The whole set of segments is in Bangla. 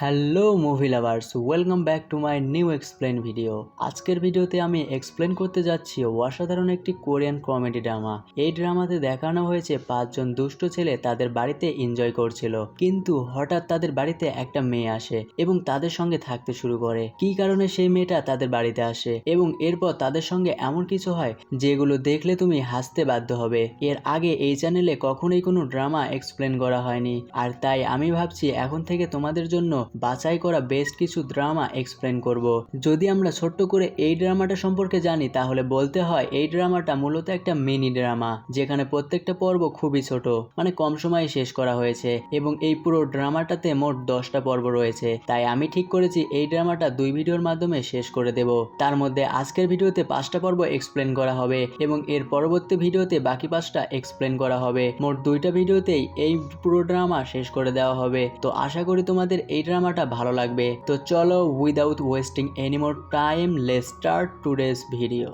Hello movie lovers, welcome back to my new explain video. আজকের ভিডিওতে আমি এক্সপ্লেন করতে যাচ্ছি অসাধারণ একটি কোরিয়ান কমেডি ড্রামা। এই ড্রামাতে দেখানো হয়েছে 5জন দুষ্ট ছেলে তাদের বাড়িতে এনজয় করছিল, কিন্তু হঠাৎ তাদের বাড়িতে একটা মেয়ে আসে এবং তাদের সঙ্গে থাকতে শুরু করে। কী কারণে সেই মেয়েটা তাদের বাড়িতে আসে এবং এরপর তাদের সঙ্গে এমন কিছু হয় যেগুলো দেখলে তুমি হাসতে বাধ্য হবে। এর আগে এই চ্যানেলে কখনোই কোনো ড্রামা এক্সপ্লেন করা হয়নি, আর তাই আমি ভাবছি এখন থেকে তোমাদের জন্য বাছাই করা বেস্ট কিছু ড্রামা এক্সপ্লেন করব। যদি আমরা ছোট্ট করে এই ড্রামাটা সম্পর্কে জানি তাহলে বলতে হয় এই ড্রামাটা মূলত একটা মিনি ড্রামা, যেখানে প্রত্যেকটা পর্ব খুবই ছোট, মানে কম সময়ে শেষ করা হয়েছে এবং এই পুরো ড্রামাটাতে মোট 10টা পর্ব রয়েছে। তাই আমি ঠিক করেছি এই ড্রামাটা 2 ভিডিওর মাধ্যমে শেষ করে দেব। তার মধ্যে আজকের ভিডিওতে 5টা পর্ব এক্সপ্লেন করা হবে এবং এর পরবর্তী ভিডিওতে বাকি 5টা এক্সপ্লেন করা হবে। মোট 2টা ভিডিওতেই এই পুরো ড্রামা শেষ করে দেওয়া হবে। তো আশা করি তোমাদের এই ড্রামাটা ভালো লাগবে। তো চলো, without wasting any more time, let's start today's video.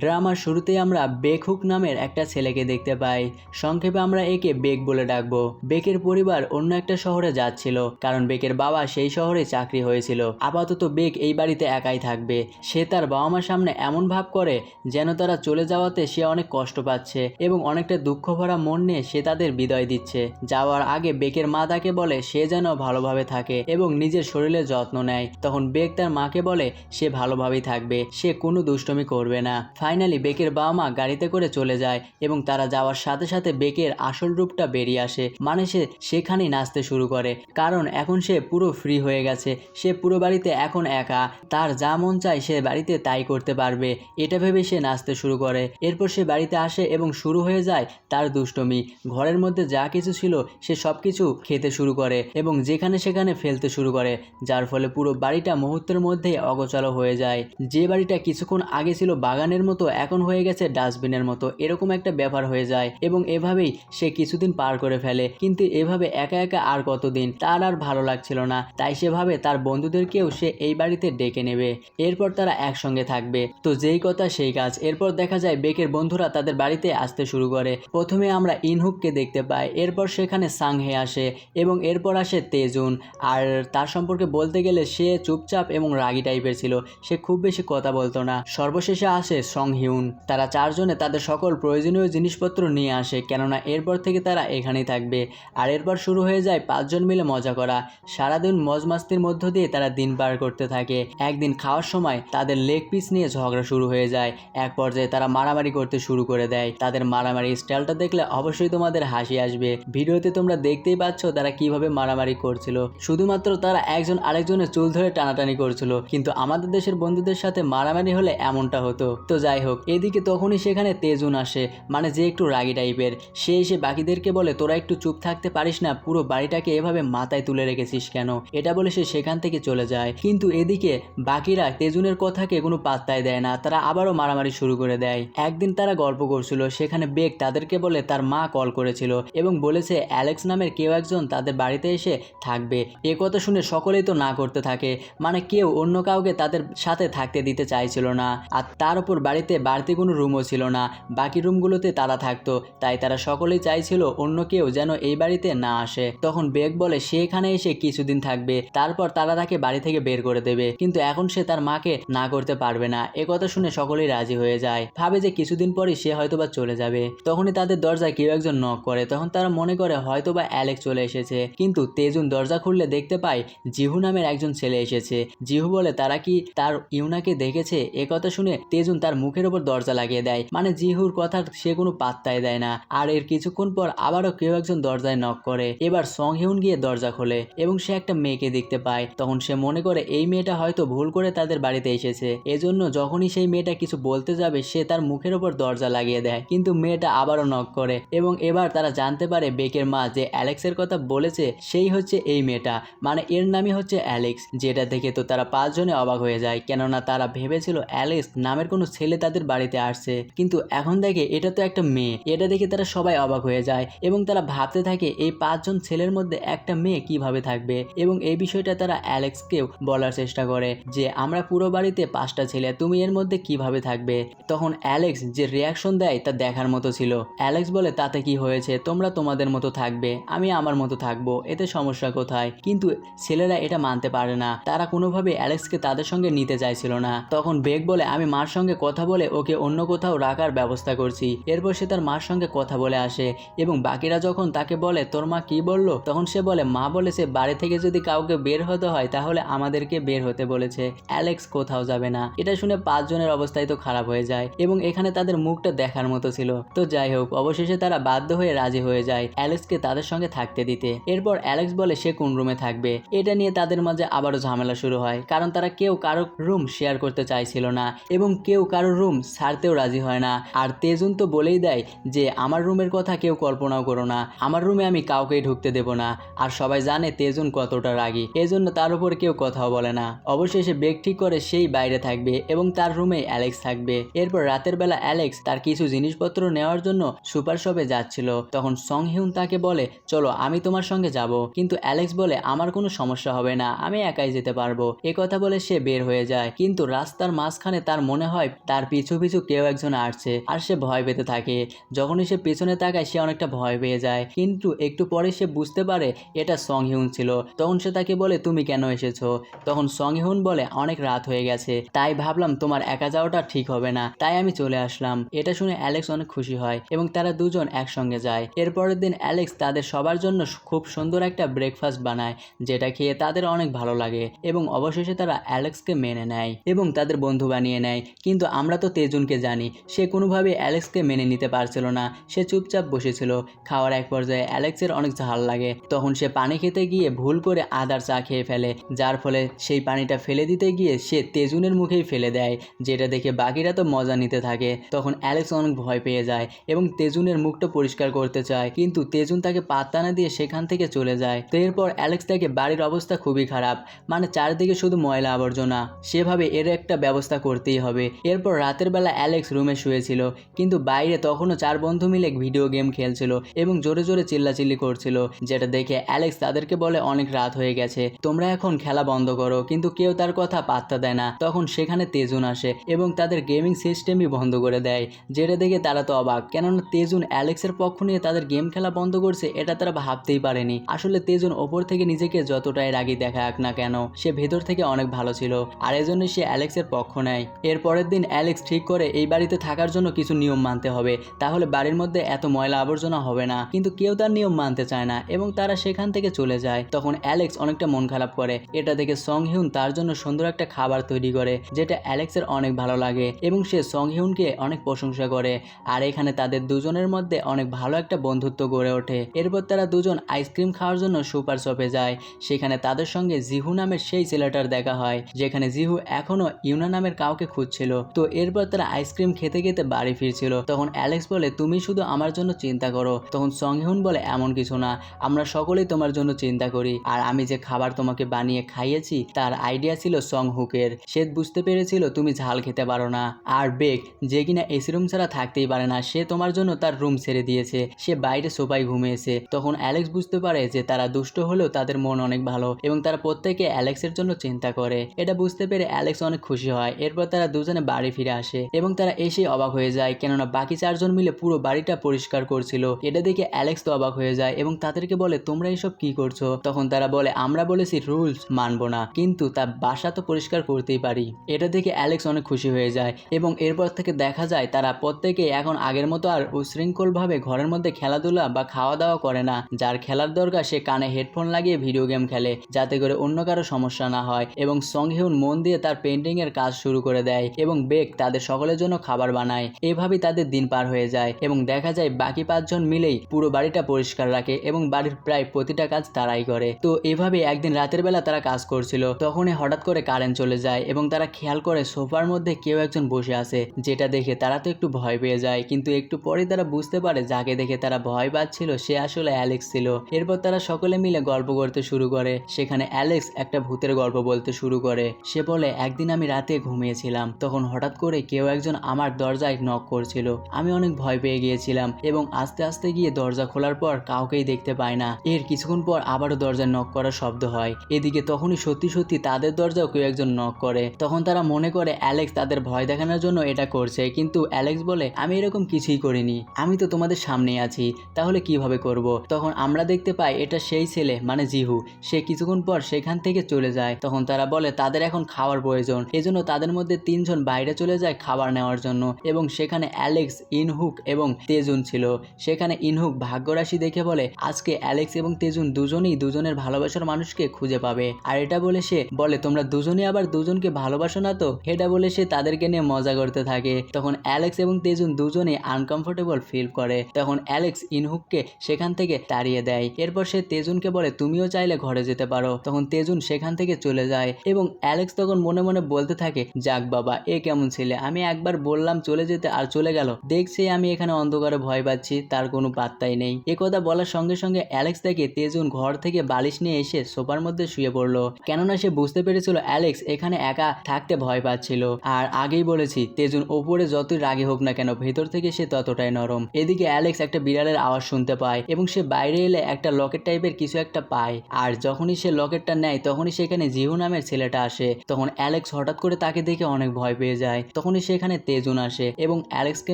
ড্রামার শুরুতেই আমরা বেকহুক নামের একটা ছেলেকে দেখতে পাই। সংক্ষেপে আমরা একে বেক বলে ডাকবো। বেকের পরিবার অন্য একটা শহরে যাচ্ছিল, কারণ বেকের বাবা সেই শহরে চাকরি হয়েছিল। আপাতত বেক এই বাড়িতে একাই থাকবে। সে তার বাবা মার সামনে এমন ভাব করে যেন তারা চলে যাওয়াতে সে অনেক কষ্ট পাচ্ছে এবং অনেকটা দুঃখ ভরা মন নিয়ে সে তাদের বিদায় দিচ্ছে। যাওয়ার আগে বেকের মা তাকে বলে সে যেন ভালোভাবে থাকে এবং নিজের শরীরের যত্ন নেয়। তখন বেক তার মাকে বলে সে ভালোভাবেই থাকবে, সে কোনো দুষ্টমি করবে না। ফাইনালি বেকের বাবা মা গাড়িতে করে চলে যায় এবং তারা যাওয়ার সাথে সাথে বেকের আসল রূপটা বেরিয়ে আসে। মানে সে সেখানেই নাচতে শুরু করে, কারণ এখন সে পুরো ফ্রি হয়ে গেছে। সে পুরো বাড়িতে এখন একা, তার যা মন চায় সে বাড়িতে তাই করতে পারবে, এটা ভেবে সে নাচতে শুরু করে। এরপর সে বাড়িতে আসে এবং শুরু হয়ে যায় তার দুষ্টমি। ঘরের মধ্যে যা কিছু ছিল সে সব কিছু খেতে শুরু করে এবং যেখানে সেখানে ফেলতে শুরু করে, যার ফলে পুরো বাড়িটা মুহূর্তের মধ্যেই অগোছালো হয়ে যায়। যে বাড়িটা কিছুক্ষণ আগে ছিল বাগানের মতো এখন হয়ে গেছে ডাস্টবিনের মতো, এরকম একটা ব্যাপার হয়ে যায় এবং এভাবেই সে কিছুদিন পার করে ফেলে। কিন্তু এভাবে একা একা আর কতদিন, তার আর ভালো লাগছিল না। তাই সে ভাবে তার বন্ধুদেরকেও সে এই বাড়িতে ডেকে নেবে, এরপর তারা একসঙ্গে থাকবে। তো যেই কথা সেই কাজ। এরপর দেখা যায় বেকের বন্ধুরা তাদের বাড়িতে আসতে শুরু করে। প্রথমে আমরা ইনহুককে দেখতে পাই, এরপর সেখানে সাংহে আসে এবং এরপর আসে তেজুন। আর তার সম্পর্কে বলতে গেলে সে চুপচাপ এবং রাগী টাইপের ছিল, সে খুব বেশি কথা বলতো না। সর্বশেষে আসে সংহিউন। তারা চারজনে তাদের সকল প্রয়োজনীয় জিনিসপত্র নিয়ে আসে, কেননা এরপর থেকে তারা এখানেই থাকবে। আর এরপর শুরু হয়ে যায় 5জন মিলে মজা করা। সারাদিন মজমাস্তির মধ্য দিয়ে তারা দিন পার করতে থাকে। একদিন খাওয়ার সময় তাদের লেগ পিস নিয়ে ঝগড়া শুরু হয়ে যায়। এক পর্যায়ে তারা মারামারি করতে শুরু করে দেয়। তাদের মারামারি স্টাইলটা দেখলে অবশ্যই তোমাদের হাসি আসবে। ভিডিওতে তোমরা দেখতেই পাচ্ছ তারা কিভাবে মারামারি করছিল। শুধুমাত্র তারা একজন আরেকজনের চুল ধরে টানাটানি করছিল, কিন্তু আমাদের দেশের বন্ধুদের সাথে মারামারি হলে এমনটা হতো। তো যাই হোক, এদিকে তখনই সেখানে তেজুন আসে, মানে যে একটু রাগী টাইপের। সে এসে বাকিদেরকে বলে তোরা একটু চুপ থাকতে পারিস না, পুরো বাড়িটাকে এভাবে মাথায় তুলে রেখেছিস কেন, এটা বলে সে সেখান থেকে চলে যায়। কিন্তু এদিকে বাকিরা তেজুনের কথাকে কোনো পাত্তাই দেয় না, তারা আবারও মারামারি শুরু করে দেয়। একদিন তারা গল্প করছিল, সেখানে বেক তাদেরকে বলে তার মা কল করেছিল এবং বলেছে অ্যালেক্স নামের কেউ একজন তাদের বাড়িতে এসে থাকবে। এ কথা শুনে সকলেই তো না করতে থাকে, মানে কেউ অন্য কাউকে তাদের সাথে থাকতে দিতে চাইছিল না। আর তার উপর বাড়িতে বাড়তি কোনো রুমও ছিল না, বাকি রুমগুলোতে তারা থাকতো। তাই তারা সকলেই চাইছিল অন্য কেউ যেন এই বাড়িতে না আসে। তখন বেক বলে সে এখানে এসে কিছুদিন থাকবে, তারপর তারা তাকে বাড়ি থেকে বের করে দেবে, কিন্তু এখন সে তার মাকে না করতে পারবে না। এ কথা শুনে সকলেই রাজি হয়ে যায়, ভাবে যে কিছুদিন পরই সে হয়তোবা চলে যাবে। তখনই তাদের দরজায় কেউ একজন নক করে, তখন তারা মনে করে হয়তোবা অ্যালেক্স চলে এসেছে। কিন্তু তেজুন দরজা খুললে দেখতে পায় জিহু নামের একজন ছেলে এসেছে। জিহু বলে তারা কি তার ইউনাকে দেখেছে। এ কথা শুনে তেজুন তার মুখের ওপর দরজা লাগিয়ে দেয়, মানে জিহুর কথা সে কোনো পাত্তাই দেয় না। আর এর কিছুক্ষণ পর আবারও কেউ একজন দরজায় নক করে। এবার সংহিউন গিয়ে দরজা খোলে এবং সে একটা মেয়েকে দেখতে পায়। তখন সে মনে করে এই মেয়েটা হয়তো ভুল করে তাদের বাড়িতে এসেছে, এজন্য যখনই সেই মেয়েটা কিছু বলতে যাবে সে তার মুখের ওপর দরজা লাগিয়ে দেয়। কিন্তু মেয়েটা আবারও নক করে এবং এবার তারা জানতে পারে বেকের মা যে অ্যালেক্সের কথা বলেছে সেই হচ্ছে এই মেয়েটা, মানে এর নামই হচ্ছে অ্যালেক্স। যেটা দেখে তো তারা 5জনে অবাক হয়ে যায়, কেননা তারা ভেবেছিল অ্যালেক্স নামের কোনো ছেলে ছেলে তাদের বাড়িতে আসছে, কিন্তু এখন দেখে এটা তো একটা মেয়ে। এটা দেখে তারা সবাই অবাক হয়ে যায় এবং তারা ভাবতে থাকে এই 5 জন ছেলের মধ্যে একটা মেয়ে কিভাবে থাকবে। এবং এই বিষয়টা তারা অ্যালেক্সকেও বলার চেষ্টা করে যে আমরা পুরো বাড়িতে 5টা ছেলে, তুমি এর মধ্যে কিভাবে থাকবে। তখন অ্যালেক্স যে রিয়াকশন দেয় তা দেখার মতো ছিল। অ্যালেক্স বলে তাতে কি হয়েছে, তোমরা তোমাদের মতো থাকবে, আমি আমার মতো থাকবো, এতে সমস্যা কোথায়। কিন্তু ছেলেরা এটা মানতে পারে না, তারা কোনোভাবে অ্যালেক্সকে তাদের সঙ্গে নিতে চাইছিল না। তখন বেক বলে আমি মার সঙ্গে কথা বলে ওকে অন্য কোথাও রাখার ব্যবস্থা করছি। এরপর সে তার মার সঙ্গে কথা বলে আসে এবং বাকিরা যখন তাকে বলে তোর মা কি বললো, তখন সে বলে মা বলেছে বাড়ি থেকে যদি কাউকে বের হতে হয় তাহলে আমাদেরকে বের হতে বলেছে, অ্যালেক্স কোথাও যাবে না। এটা শুনে 5 জনের অবস্থায় তো খারাপ হয়ে যায় এবং এখানে তাদের মুখটা দেখার মতো ছিল। তো যাই হোক, অবশেষে তারা বাধ্য হয়ে রাজি হয়ে যায় অ্যালেক্সকে তাদের সঙ্গে থাকতে দিতে। এরপর অ্যালেক্স বলে সে কোন রুমে থাকবে। এটা নিয়ে তাদের মাঝে আবারও ঝামেলা শুরু হয়, কারণ তারা কেউ কারো রুম শেয়ার করতে চাইছিল না এবং কেউ কারো রুম ছাড়তেও রাজি হয় না। আর তেজুন তো বলেই দেয় যে আমার রুমের কথা কেউ কল্পনাও করো না, আমার রুমে আমি কাউকেই ঢুকতে দেব না। আর সবাই জানে তেজুন কতটা রাগী, এজন্য তার উপর কেউ কথাও বলে না। অবশেষে বেক ঠিক করে সেই বাইরে থাকবে এবং তার রুমে অ্যালেক্স থাকবে। এরপর রাতের বেলা অ্যালেক্স তার কিছু জিনিসপত্র নেওয়ার জন্য সুপার শপে যাচ্ছিল। তখন সং হিউন তাকে বলে চলো আমি তোমার সঙ্গে যাব, কিন্তু অ্যালেক্স বলে আমার কোনো সমস্যা হবে না, আমি একাই যেতে পারবো। কথা বলে সে বের হয়ে যায়, কিন্তু রাস্তার মাঝখানে তার মনে হয় তার পিছু পিছু কেউ একজন আসছে আর সে ভয় পেতে থাকে। যখনই সে পেছনে তাকায় সে অনেকটা ভয় পেয়ে যায়, কিন্তু একটু পরে সে বুঝতে পারে এটা সং হিউন ছিল। তখন সে তাকে বলে তুমি কেন এসেছো। তখন সং হিউন বলে অনেক রাত হয়ে গেছে, তাই ভাবলাম তোমার একা যাওয়াটা ঠিক হবে না, তাই আমি চলে আসলাম। এটা শুনে অ্যালেক্স অনেক খুশি হয় এবং তারা দুজন একসঙ্গে যায়। এরপরের দিন অ্যালেক্স তাদের সবার জন্য খুব সুন্দর একটা ব্রেকফাস্ট বানায়, যেটা খেয়ে তাদের অনেক ভালো লাগে এবং অবশেষে তারা অ্যালেক্সকে মেনে নেয় এবং তাদের বন্ধু বানিয়ে নেয়। কিন্তু আমরা তো তেজুনকে জানি, সে কোনোভাবে অ্যালেক্সকে মেনে নিতে পারছিল না, সে চুপচাপ বসেছিল। খাওয়ার এক পর্যায়ে অ্যালেক্সের অনেক ঝাল লাগে, তখন সে পানি খেতে গিয়ে ভুল করে আদার চা খেয়ে ফেলে, যার ফলে সেই পানিটা ফেলে দিতে গিয়ে সে তেজুনের মুখেই ফেলে দেয়, যেটা দেখে বাকিরা তো মজা নিতে থাকে। তখন অ্যালেক্স অনেক ভয় পেয়ে যায় এবং তেজুনের মুখটা পরিষ্কার করতে চায়, কিন্তু তেজুন তাকে পাত্তা না দিয়ে সেখান থেকে চলে যায়। তো এরপর অ্যালেক্স দেখে বাড়ির অবস্থা খুবই খারাপ, মানে চারিদিকে শুধু ময়লা আবর্জনা, সেভাবে এর একটা ব্যবস্থা করতেই হবে। এরপর রাতের বেলা অ্যালেক্স রুমে শুয়েছিল, কিন্তু বাইরে তখনও 4 বন্ধু মিলে ভিডিও গেম খেলছিল এবং জোরে জোরে চিল্লাচিল্লি করছিল, যেটা দেখে অ্যালেক্স তাদেরকে বলে অনেক রাত হয়ে গেছে, তোমরা এখন খেলা বন্ধ করো, কিন্তু কেউ তার কথা পাত্তা দেয় না। তখন সেখানে তেজুন আসে এবং তাদের গেমিং সিস্টেমই বন্ধ করে দেয়, যেটা দেখে তারা তো অবাক, কেননা তেজুন অ্যালেক্সের পক্ষ নিয়ে তাদের গেম খেলা বন্ধ করছে, এটা তারা ভাবতেই পারেনি। আসলে তেজুন ওপর থেকে নিজেকে যতটাই রাগী দেখাক না কেন, সে ভেতর থেকে অনেক ভালো ছিল, আর এজন্য সে অ্যালেক্সের পক্ষ নেয়। এর পরের দিন অ্যালেক্স ঠিক করে এই বাড়িতে থাকার জন্য কিছু নিয়ম মানতে হবে, তাহলে বাড়ির মধ্যে এত ময়লা আবর্জনা হবে না, কিন্তু কেউ তার নিয়ম মানতে চায় না এবং তারা সেখান থেকে চলে যায়। তখন অ্যালেক্স অনেকটা মন খারাপ করে, এটা দেখে সং হিউন তার জন্য সুন্দর একটা খাবার তৈরি করে, যেটা অ্যালেক্সের অনেক ভালো লাগে এবং সে সং হিউনকে অনেক প্রশংসা করে। আর এখানে তাদের দুজনের মধ্যে অনেক ভালো একটা বন্ধুত্ব গড়ে ওঠে। এরপর তারা দুজন আইসক্রিম খাওয়ার জন্য সুপার শপে যায়, সেখানে তাদের সঙ্গে জিহু নামের সেই ছেলেটার দেখা হয়, যেখানে জিহু এখনো ইউনা নামের কাউকে খুঁজছিল। তো এরপর তারা আইসক্রিম খেতে খেতে বাড়ি ফিরছিল। তখন অ্যালেক্স বলে তুমি শুধু আমার জন্য চিন্তা করো। তখন সং হিউন বলে এমন কিছু না, আমরা সকলেই তোমার জন্য চিন্তা করি, আর আমি যে খাবার তোমাকে বানিয়ে খাইয়েছি তার আইডিয়া ছিল সং হুকের, সে বুঝতে পেরেছিল তুমি ঝাল খেতে পারো না। আর বেক, যে কিনা এসি রুম ছাড়া থাকতেই পারে না, সে তোমার জন্য তার রুম ছেড়ে দিয়েছে, সে বাইরে সোফায় ঘুমিয়েছে। তখন অ্যালেক্স বুঝতে পারে যে তারা দুষ্ট হলেও তাদের মন অনেক ভালো এবং তারা প্রত্যেকে অ্যালেক্সের জন্য চিন্তা করে। এটা বুঝতে পেরে অ্যালেক্স অনেক খুশি হয়। এরপর তারা দুজনে বাড়ি ফিরে আসে এবং তারা এসে অবাক হয়ে যায়, কেননা বাকি 4 জন মিলে পুরো বাড়িটা পরিষ্কার করছিল। এটা দেখে অ্যালেক্স তো অবাক হয়ে যায় এবং তাদেরকে বলে তোমরা এসব কি করছো। তখন তারা বলে আমরা বলেছি রুলস মানবো না, কিন্তু তার বাসা তো পরিষ্কার করতেই পারি। এটা দেখে অ্যালেক্স অনেক খুশি হয়ে যায় এবং এরপর থেকে দেখা যায় তারা প্রত্যেকেই এখন আগের মতো আর উশৃঙ্খলভাবে ঘরের মধ্যে খেলাধুলা বা খাওয়া দাওয়া করে না। যার খেলার দরকার সে কানে হেডফোন লাগিয়ে ভিডিও গেম খেলে, যাতে করে অন্য কারো সমস্যা না হয়। এবং সং হিউন মন দিয়ে তার পেন্টিং এর কাজ শুরু করে দেয় এবং বেক তাদের সকলের জন্য খাবার বানায়। এভাবেই তাদের দিন পার হয়ে যায় এবং দেখা যায় বাকি 5 জন মিলেই পুরো বাড়িটা পরিষ্কার রাখে এবং বাড়ির প্রায় প্রতিটা কাজ তারাই করে। তো এভাবে একদিন রাতের বেলা তারা কাজ করছিল, তখনই হঠাৎ করে কারেন্ট চলে যায় এবং তারা খেয়াল করে সোফার মধ্যে কেউ একজন বসে আছে, যেটা দেখে তারা তো একটু ভয় পেয়ে যায়, কিন্তু একটু পরে তারা বুঝতে পারে যাকে দেখে তারা ভয় পাচ্ছিল সে আসলে অ্যালেক্স ছিল। এরপর তারা সকলে মিলে গল্প করতে শুরু করে, সেখানে অ্যালেক্স একটা ভূতের গল্প বলতে শুরু করে। সে বলে একদিন আমি রাতে ঘুমিয়েছিলাম, তখন হঠাৎ করে কেউ একজন আমার দরজায় নক করছিল। আমি অনেক ভয় পেয়ে গিয়েছিলাম এবং আস্তে আস্তে গিয়ে দরজা খোলার পর কাউকেই দেখতে পাই না। এর কিছুক্ষণ পর আবারও দরজায় নক করার শব্দ হয়। এদিকে তখনই সত্যি সত্যি তাদের দরজাও কেউ একজন নক করে। তখন তারা মনে করে অ্যালেক্স তাদের ভয় দেখানোর জন্য এটা করছে, কিন্তু অ্যালেক্স বলে আমি এরকম কিছুই করিনি, আমি তো তোমাদের সামনেই আছি, তাহলে কিভাবে করব। তখন আমরা দেখতে পাই এটা সেই ছেলে মানে জিহু, সে কিছুক্ষণ পর সেখান থেকে চলে যায়। তখন তারা বলে তাদের এখন খাওয়ার প্রয়োজন, এজন্য তাদের মধ্যে 3 জন বাইরে চলে যায় খাবার নেওয়ার জন্য এবং সেখানে অ্যালেক্স, ইনহুক এবং তেজুন ছিল। সেখানে ইনহুক ভাগ্যরাশি দেখে বলে আজকে অ্যালেক্স এবং তেজুন দুজনেই দুজনের ভালোবাসার মানুষকে খুঁজে পাবে। আর এটা বলে সে বলে তোমরা দুজনেই আবার দুজনকে ভালোবাসো না তো, এটা বলে সে তাদেরকে নিয়ে মজা করতে থাকে। তখন অ্যালেক্স এবং তেজুন দুজনেই আনকমফোর্টেবল ফিল করে। তখন অ্যালেক্স ইনহুককে সেখান থেকে তাড়িয়ে দেয়। এরপর সে তেজুনকে বলে তুমিও চাইলে ঘরে যেতে পারো। তখন তেজুন সেখান থেকে চলে যায় এবং অ্যালেক্স তখন মনে মনে বলতে থাকে যাক বাবা, এ কেমন ছেলে, আমি একবার বললাম চলে যেতে আর চলে গেল, দেখছি আমি এখানে অন্ধকারে ভয় পাচ্ছি, তার কোনো পাত্তাই নেই। এ কথা বলার সঙ্গে সঙ্গে অ্যালেক্স দেখে তেজুন ঘর থেকে বালিশ নিয়ে এসে সোফার মধ্যে শুয়ে পড়লো, কেননা সে বুঝতে পেরেছিল অ্যালেক্স এখানে একা থাকতে ভয় পাচ্ছিল। আর আগেই বলেছি তেজুন ওপরে যতই রাগে হোক না কেন ভেতর থেকে সে ততটাই নরম। এদিকে অ্যালেক্স একটা বিড়ালের আওয়াজ শুনতে পায় এবং সে বাইরে এলে একটা লকেট টাইপের কিছু একটা পায়। আর যখনই সে লকেটটা নেয় তখনই সেখানে জিহু নামের ছেলেটা আসে। তখন অ্যালেক্স হঠাৎ করে তাকে দেখে অনেক ভয় পেয়ে যায়। তখনই সেখানে তেজুন আসে এবং অ্যালেক্সকে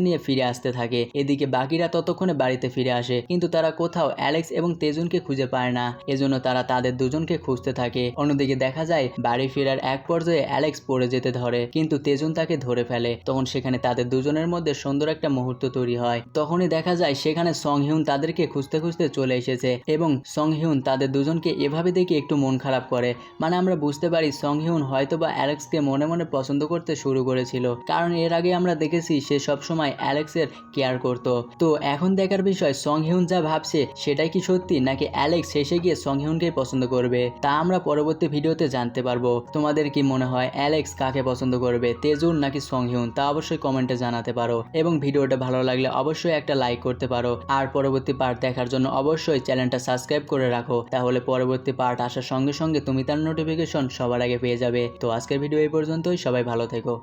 নিয়ে ফিরে আসতে থাকে। এদিকে বাকিরা ততক্ষণে বাড়িতে ফিরে আসে, কিন্তু তারা কোথাও অ্যালেক্স এবং তেজুনকে খুঁজে পায় না, এজন্য তারা তাদের দুজনকে খুঁজতে থাকে। অন্যদিকে দেখা যায় বাড়ি ফেরার এক পর্যায়ে অ্যালেক্স পড়ে যেতে ধরে, কিন্তু তেজুন তাকে ধরে ফেলে। তখন সেখানে তাদের দুজনের মধ্যে সুন্দর একটা মুহূর্ত তৈরি হয়। তখনই দেখা যায় সেখানে সং হিউন তাদেরকে খুঁজতে খুঁজতে চলে এসেছে এবং সং হিউন তাদের দুজনকে এভাবে দেখে একটু মন খারাপ করে। মানে আমরা বুঝতে পারি সং হিউন হয়তোবা অ্যালেক্সকে মনে মনে পছন্দ করতে শুরু করেছিল, কারণ এর আগে আমরা দেখেছি সে সবসময় অ্যালেক্সের কেয়ার করত। তো এখন দেখার বিষয় সং হিউন যা ভাবছে সেটাই কি সত্যি, নাকি অ্যালেক্স শেষে গিয়ে সং হিউনকেই পছন্দ করবে, তা আমরা পরবর্তী ভিডিওতে জানতে পারবো। তোমাদের কি মনে হয় অ্যালেক্স কাকে পছন্দ করবে, তেজুন নাকি সং হিউন, তা অবশ্যই কমেন্টে জানাতে পারো এবং ভিডিওটা ভালো লাগলে অবশ্যই একটা লাইক করতে পারো। আর পরবর্তী পার্ট দেখার জন্য অবশ্যই চ্যানেলটা সাবস্ক্রাইব করে রাখো, তাহলে পরবর্তী পার্ট আসার সঙ্গে সঙ্গে তুমি তার নোটিফিকেশন সবার আগে পেয়ে যাবে। তো আজকের ভিডিও এই পর্যন্তই, সবাই ভালো থেকো।